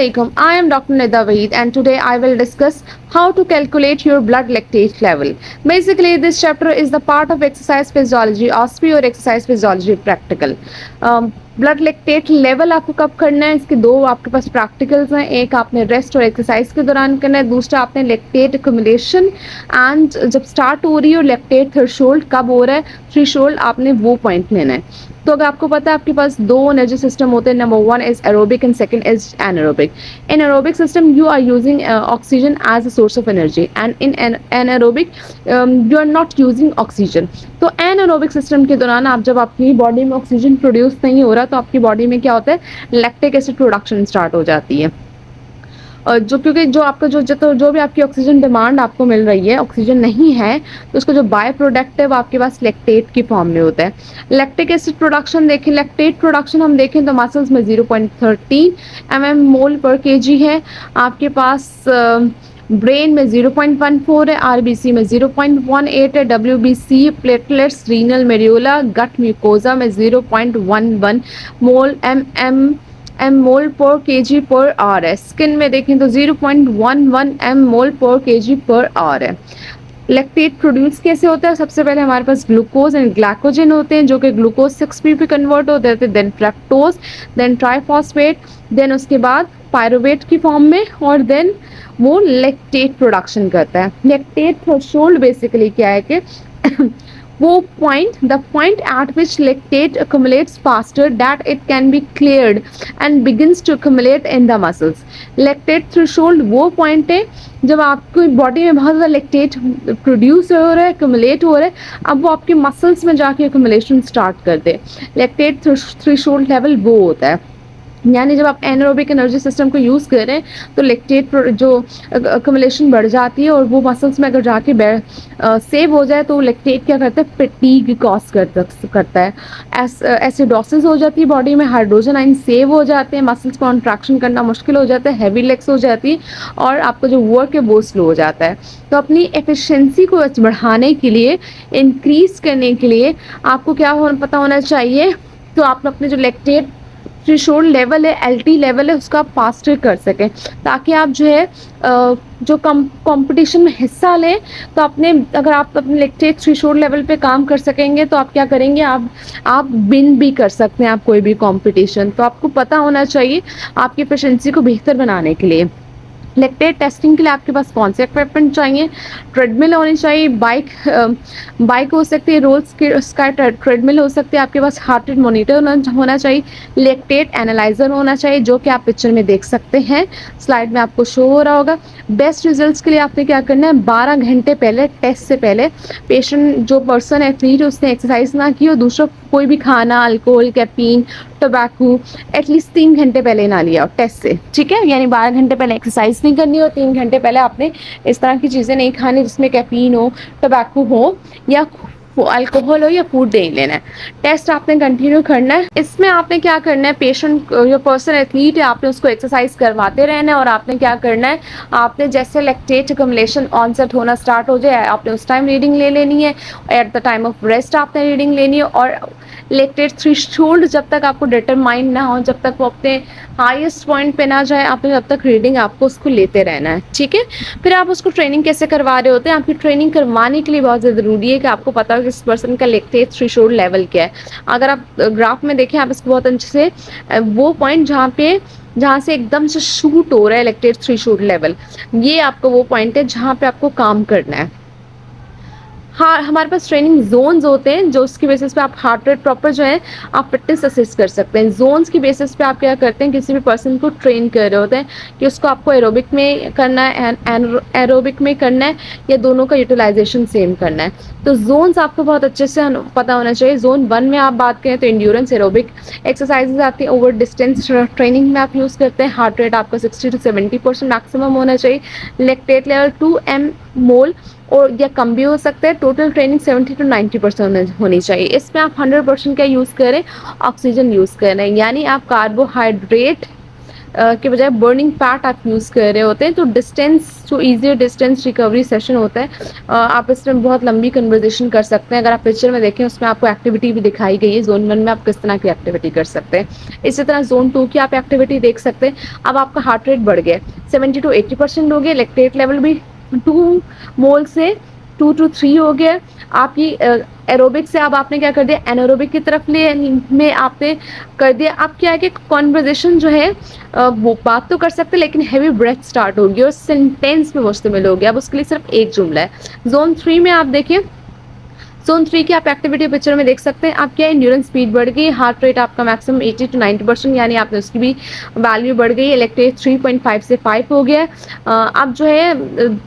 alaikum. I am Dr. Nida Waheed and today I will discuss how to calculate your blood lactate level. Basically, this chapter is the part of exercise physiology, OSPE और exercise physiology practical. Blood lactate level आपको कब करना है, इसके दो आपके पास practicals हैं. एक आपने रेस्ट और एक्सरसाइज के दौरान करना है, दूसरा आपने लैक्टेट एक्युमुलेशन एंड जब स्टार्ट हो रही है और लैक्टेट थ्रेशोल्ड कब हो रहा है, थ्रेशोल्ड आपने वो पॉइंट लेना है. तो अगर आपको पता है आपके पास दो एनर्जी सिस्टम होते हैं, number one is aerobic and second is anaerobic. In aerobic system you are using oxygen as a source of energy and in anaerobic you are not using oxygen. तो एनारोबिक सिस्टम के दौरान आप जब आपकी body में oxygen produce नहीं हो रहा तो आपकी बॉडी में क्या होता है, लैक्टिक एसिड प्रोडक्शन स्टार्ट हो जाती है. जो क्योंकि जो आपका जो भी आपकी ऑक्सीजन डिमांड आपको मिल रही है, ऑक्सीजन नहीं है तो उसका जो बाय प्रोडक्ट है वो आपके पास लैक्टेट की फॉर्म में होता है. लैक्टिक एसिड प्रोडक्शन देखें, लैक्टेट प्रोडक्शन हम देखें तो मसल्स में 0.13 mm मोल पर केजी है. आपके पास ब्रेन में 0.14 है, आरबीसी में 0.18 है, डब्ल्यूबीसी प्लेटलेट्स रीनल मेड्यूला गट म्यूकोजा में 0.11 मोल एम मोल पर केजी पर आर है. स्किन में देखें तो 0.11 एम मोल पर केजी पर आर है. लैक्टेट प्रोड्यूस कैसे होता है, सबसे पहले हमारे पास ग्लूकोज एंड ग्लाइकोजन होते हैं जो कि ग्लूकोज 6p पे कन्वर्ट होते हैं, then fructose, then triphosphate, then उसके बाद पायरुवेट की फॉर्म में, और देन वो लैक्टेट प्रोडक्शन करता है. लैक्टेट थ्रेशोल्ड बेसिकली क्या है कि वो point, the point eight which lactate accumulates faster that it can be cleared and begins to accumulate in the muscles. Lactate threshold वो पॉइंट है जब आपकी बॉडी में बहुत ज़्यादा लैक्टेट प्रोड्यूस हो रहा है, accumulate हो रहा है, अब वो आपके मसल्स में जाके accumulation स्टार्ट कर दे. लैक्टेट थ्रेशोल्ड लेवल वो होता है. यानी जब आप एनारोबिक एनर्जी सिस्टम को यूज़ कर रहे हैं तो लैक्टेट जो अक्युमुलेशन बढ़ जाती है और वो मसल्स में अगर जाके सेव हो जाए तो लैक्टेट क्या करता है, फटीग कॉज करता है. एसिडोसिस हो जाती है बॉडी में, हाइड्रोजन आयन सेव हो जाते हैं, मसल्स कॉन्ट्रैक्शन करना मुश्किल हो जाता है, हैवी लेग्स हो जाती है और आपका जो वर्क है वो स्लो हो जाता है. तो अपनी एफिशिएंसी को बढ़ाने के लिए, इंक्रीज करने के लिए आपको क्या पता होना चाहिए, तो आप अपने जो लैक्टेट थ्रेशोल्ड लेवल है, एलटी लेवल है, उसका आप फास्टर कर सकें ताकि आप जो है जो कंपटीशन में हिस्सा लें तो अगर आप अपने लैक्टेट थ्रेशोल्ड लेवल पे काम कर सकेंगे तो आप क्या करेंगे, आप विन भी कर सकते हैं आप कोई भी कंपटीशन. तो आपको पता होना चाहिए आपकी एफिशिएंसी को बेहतर बनाने के लिए. लैक्टेट टेस्टिंग के लिए आपके पास कौन से इक्विपमेंट चाहिए, ट्रेडमिल होनी चाहिए, बाइक हो सकती है, रोल्स स्काई ट्रेडमिल हो सकती है, आपके पास हार्ट रेट मॉनिटर होना चाहिए, लैक्टेट एनालाइजर होना चाहिए जो कि आप पिक्चर में देख सकते हैं, स्लाइड में आपको शो हो रहा होगा. बेस्ट रिजल्ट्स के लिए आपने क्या करना है, 12 घंटे पहले, टेस्ट से पहले, पेशेंट जो पर्सन एथलीट उसने एक्सरसाइज ना की और दूसरा कोई भी खाना, अल्कोहल, कैफीन, टोबैको एटलीस्ट 3 घंटे पहले ना लिया हो टेस्ट से, ठीक है. यानी 12 घंटे पहले एक्सरसाइज नहीं करनी और 3 घंटे पहले आपने इस तरह की चीज़ें नहीं खानी जिसमें कैफीन हो, टोबैको हो या अल्कोहल हो या फूड नहीं लेना है. टेस्ट आपने कंटिन्यू करना है. इसमें आपने क्या करना है, पेशेंट जो पर्सन एथलीट है आपने उसको एक्सरसाइज करवाते रहना है और आपने क्या करना है, आपने जैसे लैक्टेट एक्युमुलेशन ऑनसेट होना स्टार्ट हो जाए आपने उस टाइम रीडिंग ले लेनी है, at the time of rest आपने रीडिंग लेनी है, और लैक्टेट थ्रेशोल्ड जब तक आपको डिटरमाइन ना हो, जब तक वो अपने हाईएस्ट पॉइंट पे ना जाए, आपने जब तक रीडिंग आपको उसको लेते रहना है, ठीक है. फिर आप उसको ट्रेनिंग कैसे करवा रहे होते हैं, आपकी ट्रेनिंग करवाने के लिए बहुत ज़्यादा ज़रूरी है कि आपको पता हो कि इस पर्सन का लैक्टेट थ्रेशोल्ड लेवल क्या है. अगर आप ग्राफ में देखें आप इसको बहुत अच्छे से, वो पॉइंट जहाँ से एकदम से शूट हो रहा है लैक्टेट थ्रेशोल्ड लेवल, ये आपका वो पॉइंट है जहाँ पे आपको काम करना है. हाँ, हमारे पास ट्रेनिंग जोन्स होते हैं जो उसकी बेसिस पे आप हार्ट रेट प्रॉपर जो है आप फिटनेस असेस कर सकते हैं. जोन्स की बेसिस पे आप क्या करते हैं, किसी भी पर्सन को ट्रेन कर रहे होते हैं कि उसको आपको एरोबिक में करना है, एरोबिक में करना है या दोनों का यूटिलाइजेशन सेम करना है. तो जोन्स आपको बहुत अच्छे से पता होना चाहिए. जोन 1 में आप बात करें तो इंड्योरेंस एरोबिक एक्सरसाइजेज आती हैं, ओवर डिस्टेंस ट्रेनिंग में आप यूज़ करते हैं, हार्ट रेट आपका 60 to 70% मैक्सिमम होना चाहिए, लैक्टेट लेवल 2 m मोल और या कम भी हो सकता है. टोटल ट्रेनिंग 70 to 90% होनी चाहिए. इसमें आप 100% क्या यूज़ करें, ऑक्सीजन यूज़ करें. यानी आप कार्बोहाइड्रेट के बजाय बर्निंग पैट आप यूज़ कर रहे होते हैं, तो डिस्टेंस जो ईजी डिस्टेंस रिकवरी सेशन होता है, आप इसमें बहुत लंबी कन्वर्जेशन कर सकते हैं। अगर आप पिक्चर में देखें उसमें आपको एक्टिविटी भी दिखाई गई है, जोन 1 में आप किस तरह की एक्टिविटी कर सकते हैं। इसी तरह जोन 2 की आप एक्टिविटी देख सकते हैं। अब आपका हार्ट रेट बढ़ गया, 70 to 80% हो गया, लैक्टेट लेवल भी 2 मोल से 2 to 3 हो गया। आपकी एरोबिक से अब आपने क्या कर दिया, एनारोबिक की तरफ ले में आपने कर दिया। अब क्या है कि कॉन्वर्जेशन जो है वो बात तो कर सकते हैं, लेकिन हैवी ब्रेथ स्टार्ट होगी और सेंटेंस में मुश्तमिल हो गया। अब उसके लिए सिर्फ एक जुमला है। जोन 3 में आप देखिए, जोन 3 की आप एक्टिविटी पिक्चर में देख सकते हैं। आप क्या है, न्यूरन स्पीड बढ़ गई, हार्ट रेट आपका मैक्सिमम 80 to 90%, यानी आपने उसकी भी वैल्यू बढ़ गई है। इलेक्ट्रेट 3.5 से 5 हो गया है। अब जो है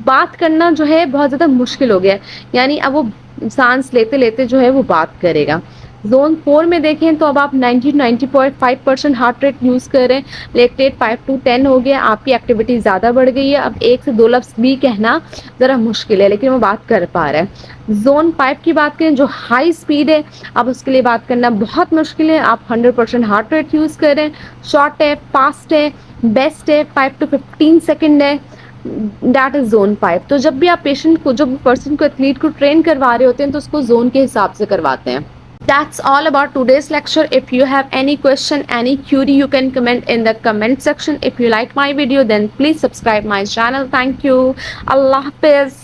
बात करना जो है बहुत ज़्यादा मुश्किल हो गया है, यानी अब वो सांस लेते लेते जो है वो बात करेगा। जोन 4 में देखें तो अब आप 90-90.5% हार्ट रेट यूज़ कर रहे हैं। लैक्टेट 5 to 10 हो गया, आपकी एक्टिविटी ज़्यादा बढ़ गई है। अब 1 से 2 लफ्ज़ भी कहना ज़रा मुश्किल है, लेकिन वो बात कर पा रहा है। जोन 5 की बात करें जो हाई स्पीड है, अब उसके लिए बात करना बहुत मुश्किल है। आप 100% हार्ट रेट यूज़ कर रहे हैं। शॉर्ट है, फास्ट है, बेस्ट है, 5 to 15 सेकेंड है, दैट इज जोन 5। तो जब भी आप पेशेंट को, जब पर्सन को, एथलीट को ट्रेन करवा रहे होते हैं, तो उसको जोन के हिसाब से करवाते हैं। That's all about today's lecture. If you have any question, any query, you can comment in the comment section. If you like my video, then please subscribe my channel. Thank you. Allah Hafiz.